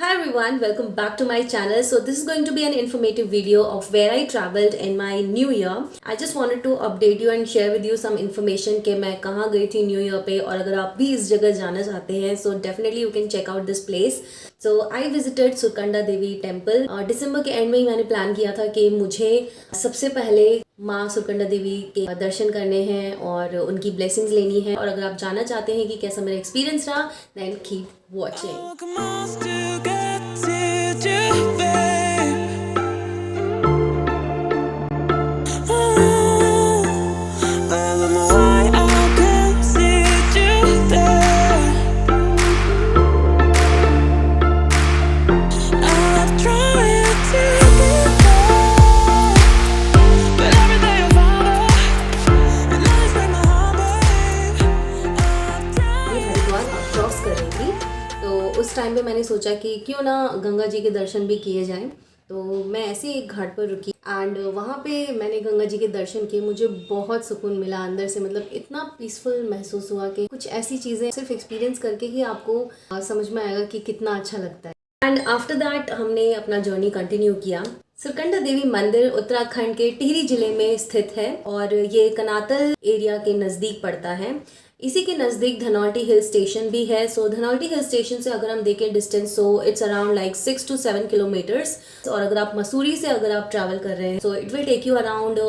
Hi everyone, welcome back to my channel. So this is going to be an informative video of where I traveled in my new year. I just wanted to update you and share with you some information कि मैं कहाँ गई थी new year पे, और अगर आप भी इस जगह जाना चाहते हैं so definitely you can check out this place. So I visited Surkanda Devi temple. दिसंबर के एंड में ही मैंने प्लान किया था कि मुझे सबसे पहले माँ सुरकंडा देवी के दर्शन करने हैं और उनकी ब्लेसिंग्स लेनी है. और अगर आप जानना चाहते हैं कि कैसा मेरा एक्सपीरियंस रहा, देन कीप वॉचिंग. उस टाइम पे मैंने सोचा कि क्यों ना गंगा जी के दर्शन भी किए जाएं. तो मैं ऐसे ही एक घाट पर रुकी एंड वहाँ पे मैंने गंगा जी के दर्शन किए. मुझे बहुत सुकून मिला अंदर से, मतलब इतना पीसफुल महसूस हुआ कि कुछ ऐसी चीज़ें सिर्फ एक्सपीरियंस करके ही आपको समझ में आएगा कि कितना अच्छा लगता है. एंड आफ्टर दैट हमने अपना जर्नी कंटिन्यू किया. सुरकंडा देवी मंदिर उत्तराखंड के टिहरी जिले में स्थित है और ये कनातल एरिया के नज़दीक पड़ता है. इसी के नज़दीक धनौल्टी हिल स्टेशन भी है. सो धनौल्टी हिल स्टेशन से अगर हम देखें distance, so it's around like 6 to 7 kilometres. और अगर आप मसूरी से अगर आप ट्रैवल कर रहे हैं so it will take you around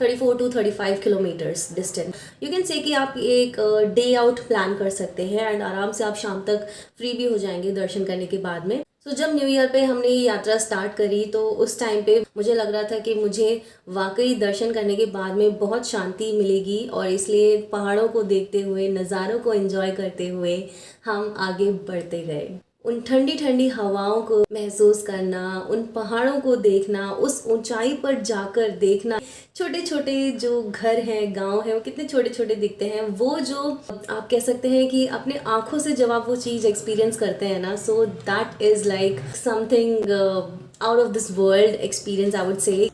34 to 35 kilometres distance. You can say कि आप एक डे आउट प्लान कर सकते हैं एंड आराम से आप शाम तक फ्री भी हो जाएंगे दर्शन करने के बाद में. तो जब न्यू ईयर पे हमने ये यात्रा स्टार्ट करी तो उस टाइम पे मुझे लग रहा था कि मुझे वाकई दर्शन करने के बाद में बहुत शांति मिलेगी, और इसलिए पहाड़ों को देखते हुए, नज़ारों को एंजॉय करते हुए हम आगे बढ़ते गए. उन ठंडी ठंडी हवाओं को महसूस करना, उन पहाड़ों को देखना, उस ऊंचाई पर जाकर देखना, छोटे छोटे जो घर हैं, गांव हैं, वो कितने छोटे छोटे दिखते हैं. वो जो आप कह सकते हैं कि अपने आंखों से जब आप वो चीज़ एक्सपीरियंस करते हैं ना, so that is like something out of this world experience, I would से.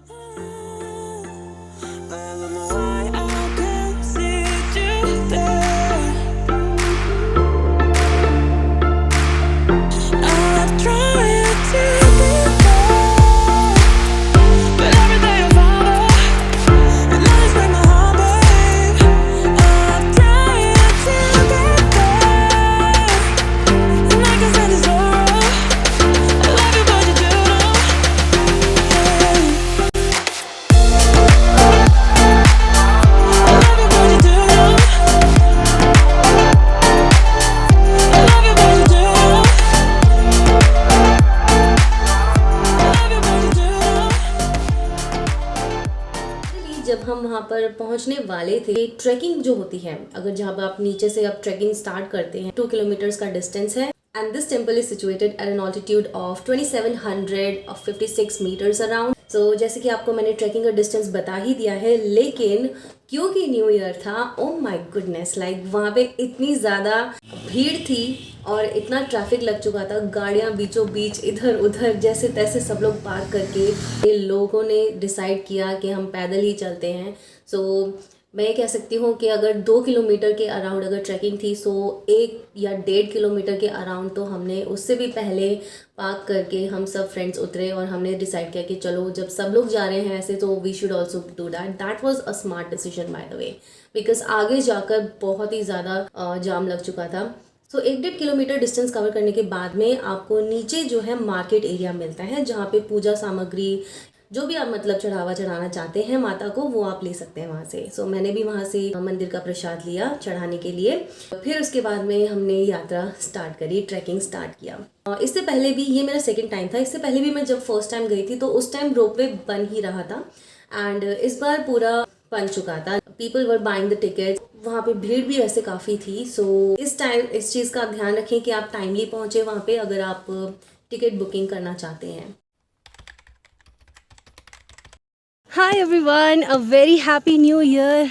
जब हम वहाँ पर पहुँचने वाले थे, ट्रैकिंग जो होती है, अगर जहाँ आप नीचे से आप ट्रैकिंग स्टार्ट करते हैं, 2 किलोमीटर्स का डिस्टेंस है. And this temple is situated at an altitude of 2756 metres around. So जैसे कि आपको मैंने ट्रैकिंग का डिस्टेंस बता ही दिया है, लेकिन क्योंकि न्यू ईयर था, ओ माय गुडनेस, लाइक वहाँ पे इतनी ज़्यादा भीड़ थी और इतना ट्रैफिक लग चुका था. गाड़ियाँ बीचों बीच इधर उधर जैसे तैसे सब लोग पार्क करके ये लोगों ने डिसाइड किया कि हम पैदल ही चलते हैं. सो मैं ये कह सकती हूँ कि अगर 2 किलोमीटर के अराउंड अगर ट्रैकिंग थी, सो 1 या 1.5 किलोमीटर के अराउंड तो हमने उससे भी पहले पार्क करके हम सब फ्रेंड्स उतरे और हमने डिसाइड किया कि चलो जब सब लोग जा रहे हैं ऐसे तो we should also do that. That was a smart decision by the way, because आगे जाकर बहुत ही ज़्यादा जाम लग चुका था. सो 1.5 किलोमीटर डिस्टेंस कवर करने के बाद में आपको नीचे जो है मार्केट एरिया मिलता है, जहाँ पे पूजा सामग्री जो भी आप मतलब चढ़ावा चढ़ाना चाहते हैं माता को, वो आप ले सकते हैं वहाँ से. सो मैंने भी वहाँ से मंदिर का प्रसाद लिया चढ़ाने के लिए. फिर उसके बाद में हमने यात्रा स्टार्ट करी, ट्रैकिंग स्टार्ट किया. इससे पहले भी ये मेरा सेकंड टाइम था. इससे पहले भी मैं जब फर्स्ट टाइम गई थी तो उस टाइम रोपवे बन ही रहा था एंड इस बार पूरा बन चुका था. People were buying the ticket. वहाँ पे भीड़ भी वैसे काफ़ी थी. सो इस टाइम इस चीज़ का ध्यान रखें कि आप टाइमली पहुँचे वहाँ पे अगर आप टिकट बुकिंग करना चाहते हैं. Hi everyone, a very happy new year.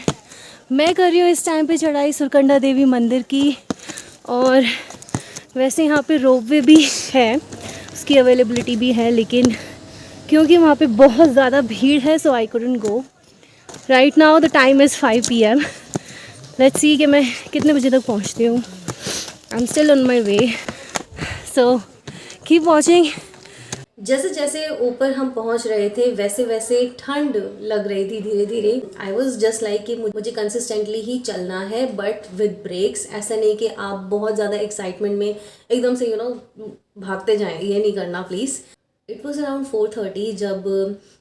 मैं कर रही हूँ इस टाइम पे चढ़ाई सुरकंडा देवी मंदिर की, और वैसे यहाँ पे रोपवे भी है, उसकी अवेलेबिलिटी भी है, लेकिन क्योंकि वहाँ पे बहुत ज़्यादा भीड़ है so I couldn't go. Right now the time is 5 PM. Let's see कि मैं कितने बजे तक पहुँचती हूँ. I am still on my way. So keep watching. जैसे जैसे ऊपर हम पहुंच रहे थे वैसे वैसे ठंड लग रही थी धीरे धीरे। आई वॉज जस्ट लाइक कि मुझे कंसिस्टेंटली ही चलना है बट विद ब्रेक्स। ऐसा नहीं कि आप बहुत ज़्यादा एक्साइटमेंट में एकदम से भागते जाएं, ये नहीं करना प्लीज़। इट वॉज अराउंड 4:30 जब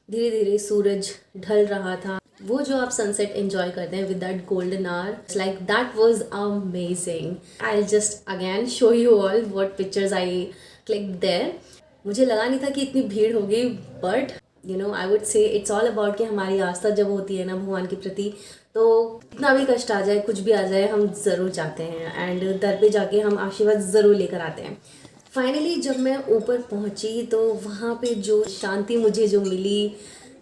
धीरे धीरे सूरज ढल रहा था। वो जो आप सनसेट एंजॉय करते हैं with that golden hour, like that was amazing. I just again show you all what pictures I click there. मुझे लगा नहीं था कि इतनी भीड़ होगी but I would say it's all about कि हमारी आस्था जब होती है ना भगवान के प्रति, तो कितना भी कष्ट आ जाए, कुछ भी आ जाए, हम ज़रूर जाते हैं एंड दर पे जाके हम आशीर्वाद ज़रूर लेकर आते हैं। फाइनली जब मैं ऊपर पहुंची तो वहाँ पे जो शांति मुझे जो मिली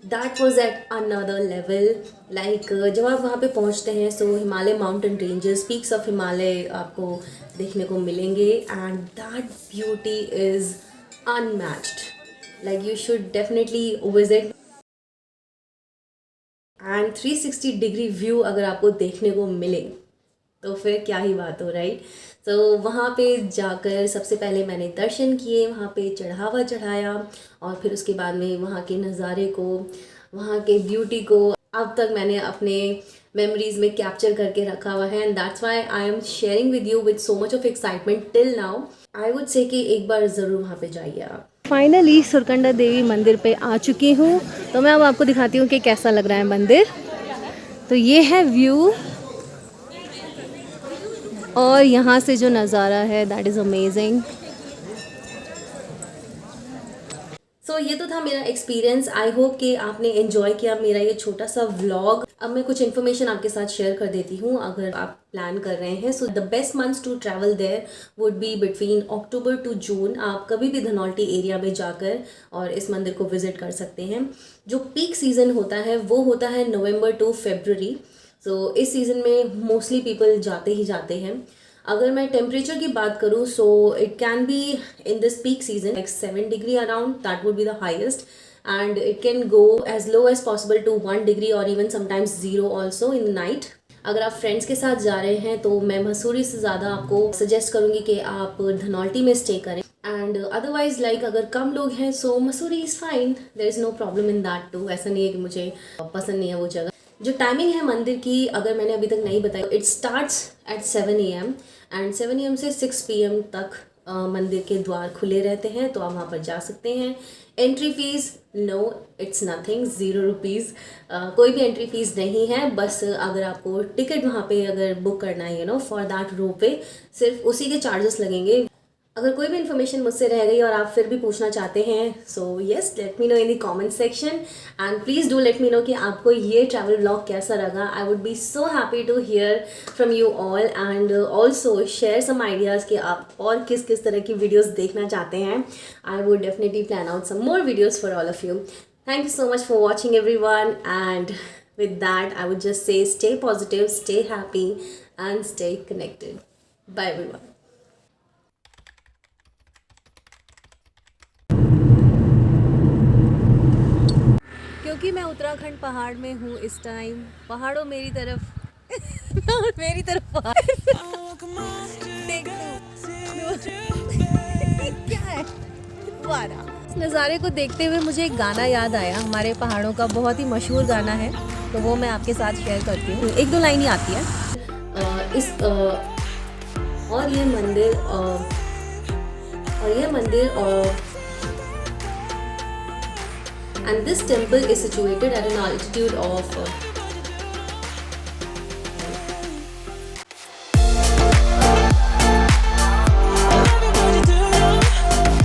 that was at another level. Like जब आप वहाँ पे पहुँचते हैं so Himalaya mountain ranges, peaks of Himalaya आपको देखने को मिलेंगे and that beauty is unmatched. Like you should definitely visit. And 360 degree view अगर आपको देखने को मिले तो फिर क्या ही बात हो, राइट। तो वहाँ पे जाकर सबसे पहले मैंने दर्शन किए, वहाँ पे चढ़ावा चढ़ाया और फिर उसके बाद में वहाँ के नज़ारे को, वहाँ के ब्यूटी को अब तक मैंने अपने मेमोरीज में कैप्चर करके रखा हुआ है and that's why I am sharing with you with so much of excitement till now. I would से कि एक बार ज़रूर वहाँ पे जाइए आप। फाइनली सुरकंडा देवी मंदिर पे आ चुकी हूँ, तो मैं अब आपको दिखाती हूँ कि कैसा लग रहा है मंदिर। तो ये है व्यू और यहाँ से जो नज़ारा है दैट इज़ अमेजिंग। सो ये तो था मेरा एक्सपीरियंस। आई होप कि आपने एंजॉय किया मेरा ये छोटा सा व्लॉग। अब मैं कुछ इन्फॉर्मेशन आपके साथ शेयर कर देती हूँ अगर आप प्लान कर रहे हैं। So the best months to travel there would be between October to June. आप कभी भी धनौल्टी एरिया में जाकर और इस मंदिर को विजिट कर सकते हैं। जो पीक सीज़न होता है वो होता है नवंबर टू फरवरी। सो इस सीज़न में मोस्टली पीपल जाते ही जाते हैं। अगर मैं टेम्परेचर की बात करूँ so it can be in this peak season like 7 degree around, that would be the highest and it can go as low as possible to 1 degree और even sometimes 0 also in night. अगर आप friends के साथ जा रहे हैं तो मैं मसूरी से ज़्यादा आपको सजेस्ट करूँगी कि आप धनौल्टी में स्टे करें एंड अदरवाइज लाइक अगर कम लोग हैं so Mussoorie is fine, there is no problem in that too. ऐसा नहीं है कि मुझे पसंद नहीं है वो जगह। जो टाइमिंग है मंदिर की अगर मैंने अभी तक नहीं बताया, it starts at 7 AM and 7 AM से 6 PM तक मंदिर के द्वार खुले रहते हैं, तो आप वहाँ पर जा सकते हैं। Entry fees no it's nothing, 0 rupees. कोई भी एंट्री फीस नहीं है, बस अगर आपको टिकट वहाँ पे अगर बुक करना है फॉर दैट रोपवे, सिर्फ उसी के चार्जेस लगेंगे। अगर कोई भी इन्फॉर्मेशन मुझसे रह गई और आप फिर भी पूछना चाहते हैं so yes let me know in the comment section and please do let me know कि आपको ये ट्रैवल व्लॉग कैसा लगा। I would be so happy to hear from you all and also share some ideas कि आप और किस किस तरह की वीडियोज़ देखना चाहते हैं। I would definitely plan out some more videos for all of you. Thank you so much for watching everyone and with that I would just say stay positive, stay happy and stay connected. Bye everyone. क्योंकि मैं उत्तराखंड पहाड़ में हूँ इस time, पहाड़ों मेरी तरफ और मेरी तरफ पहाड़ क्या है वारा। इस नज़ारे को देखते हुए मुझे एक गाना याद आया, हमारे पहाड़ों का बहुत ही मशहूर गाना है, तो वो मैं आपके साथ शेयर करती हूँ। एक दो लाइन ही आती है। और ये मंदिर and this temple is situated at an altitude of